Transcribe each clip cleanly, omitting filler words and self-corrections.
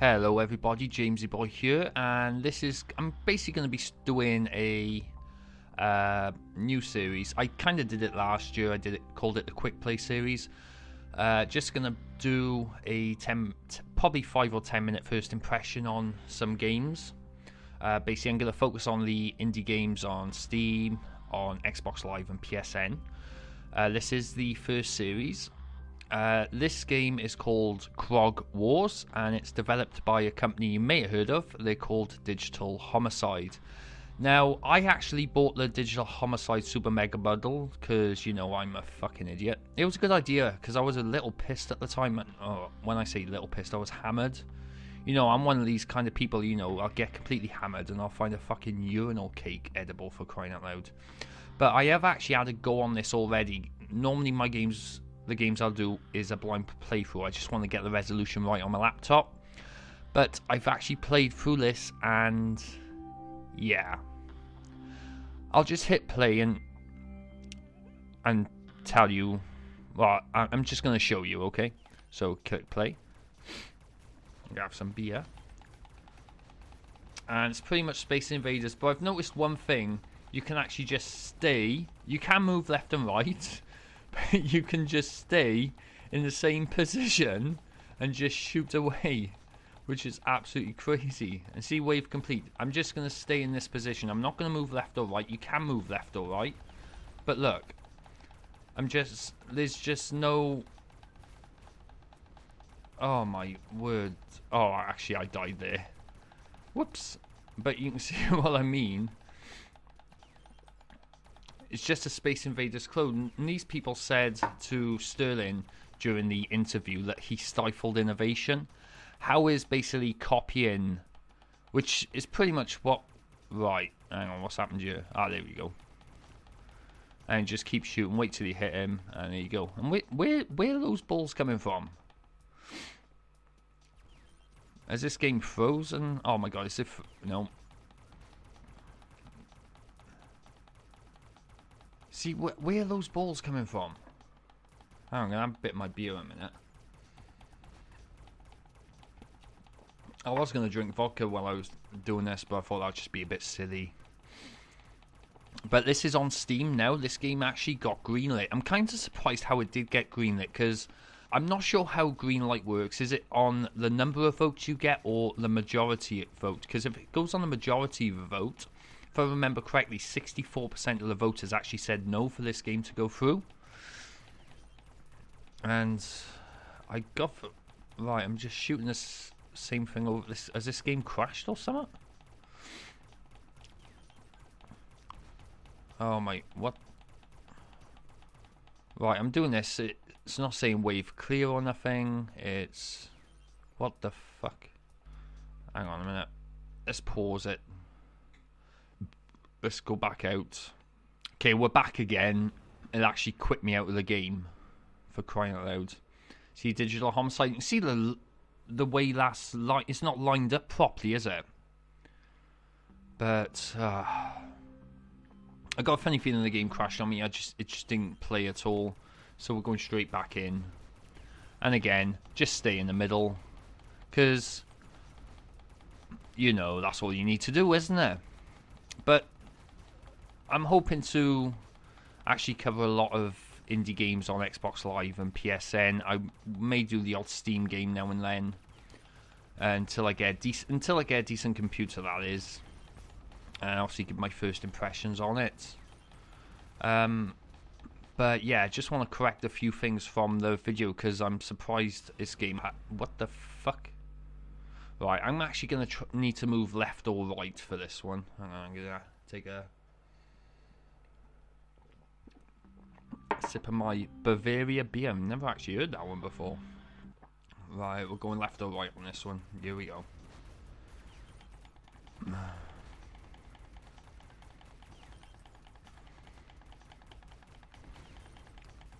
Hello everybody, Jamesy Boy here, and I'm basically going to be doing a new series. I kind of did it last year. Called it the Quick Play series. Just going to do a probably 5 or 10 minute first impression on some games. Basically, I'm going to focus on the indie games on Steam, on Xbox Live and PSN. This is the first series. This game is called Krog Wars, and it's developed by a company you may have heard of. They're called Digital Homicide. Now, I actually bought the Digital Homicide Super Mega Bundle because, you know, I'm a fucking idiot. It was a good idea because I was a little pissed at the time. When I say little pissed, I was hammered. You know, I'm one of these kind of people, you know, I'll get completely hammered and I'll find a fucking urinal cake edible, for crying out loud. But I have actually had a go on this already. Normally the games I'll do is a blind playthrough. I just want to get the resolution right on my laptop. But I've actually played through this, and yeah. I'll just hit play and tell you. Well, I'm just going to show you, okay? So click play. Grab some beer. And it's pretty much Space Invaders. But I've noticed one thing. You can actually just stay. You can move left and right. You can just stay in the same position and just shoot away, which is absolutely crazy. And see, wave complete. I'm just going to stay in this position. I'm not going to move left or right. You can move left or right, but look, there's just no, oh my word. Oh, actually I died there. Whoops. But you can see what I mean. It's just a Space Invaders clone. And these people said to Sterling during the interview that he stifled innovation. How is basically copying, which is pretty much what... Right, hang on, what's happened here? Ah, there we go. And just keep shooting, wait till you hit him, and there you go. And where are those balls coming from? Is this game frozen? Oh my god, is it... No. See, where are those balls coming from? I'm going to have a bit of my beer in a minute. I was going to drink vodka while I was doing this, but I thought that would just be a bit silly. But this is on Steam now. This game actually got greenlit. I'm kind of surprised how it did get greenlit, because I'm not sure how greenlight works. Is it on the number of votes you get or the majority vote? Because if it goes on the majority vote... If I remember correctly, 64% of the voters actually said no for this game to go through. And I got... Right, I'm just shooting this same thing over this. Has this game crashed or something? Oh my... What? Right, I'm doing this. It's not saying wave clear or nothing. It's... What the fuck? Hang on a minute. Let's pause it. Let's go back out. Okay, we're back again. It actually quit me out of the game, for crying out loud. See, Digital Homicide. You can see the way that's it's not lined up properly, is it? But I got a funny feeling the game crashed on me. It just didn't play at all. So we're going straight back in. And again, just stay in the middle, because you know that's all you need to do, isn't it? But I'm hoping to actually cover a lot of indie games on Xbox Live and PSN. I may do the odd Steam game now and then, until I get a decent computer, that is, and obviously give my first impressions on it. But yeah, I just want to correct a few things from the video, because I'm surprised this game what the fuck? Right, I'm actually going to need to move left or right for this one. Hang on, I'm going to take a sip of my Bavaria beer. I've never actually heard that one before. Right, we're going left or right on this one. Here we go.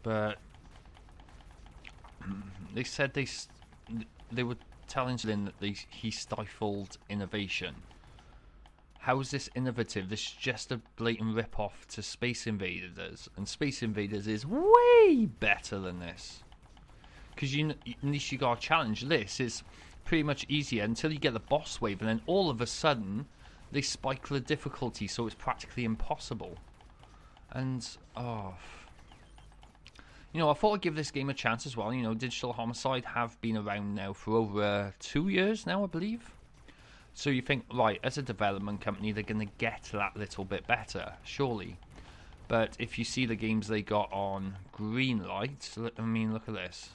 But they said they were telling Lynn that he stifled innovation. How is this innovative? This is just a blatant rip-off to Space Invaders, and Space Invaders is way better than this. Because at least you got to challenge this. pretty much easier until you get the boss wave, and then all of a sudden they spike the difficulty, so it's practically impossible. And oh, you know, I thought I'd give this game a chance as well. You know, Digital Homicide have been around now for over 2 years now, I believe. So you think, right, as a development company, they're going to get that little bit better, surely. But if you see the games they got on Greenlight, I mean, look at this.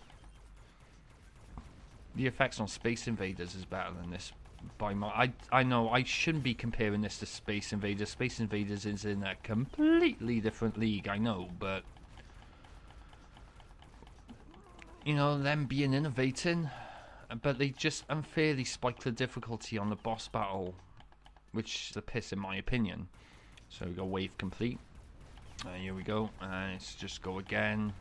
The effects on Space Invaders is better than this by my... I know I shouldn't be comparing this to Space Invaders. Space Invaders is in a completely different league, I know, but... You know, them being innovating, but they just unfairly spike the difficulty on the boss battle, which is a piss in my opinion. So we got wave complete. Here we go, and let's just go again.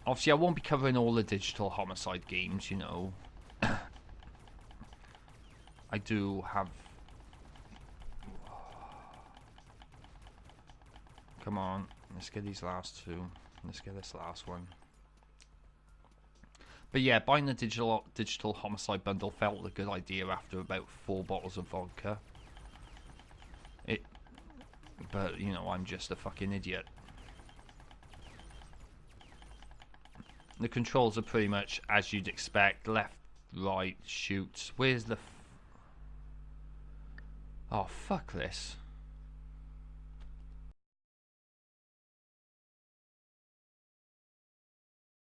Obviously I won't be covering all the Digital Homicide games, you know. I do have... Come on, let's get these last two. Let's get this last one. But yeah, buying the Digital Homicide bundle felt a good idea after about 4 bottles of vodka. But, you know, I'm just a fucking idiot. The controls are pretty much as you'd expect. Left, right, shoot. Where's the... Oh, fuck this.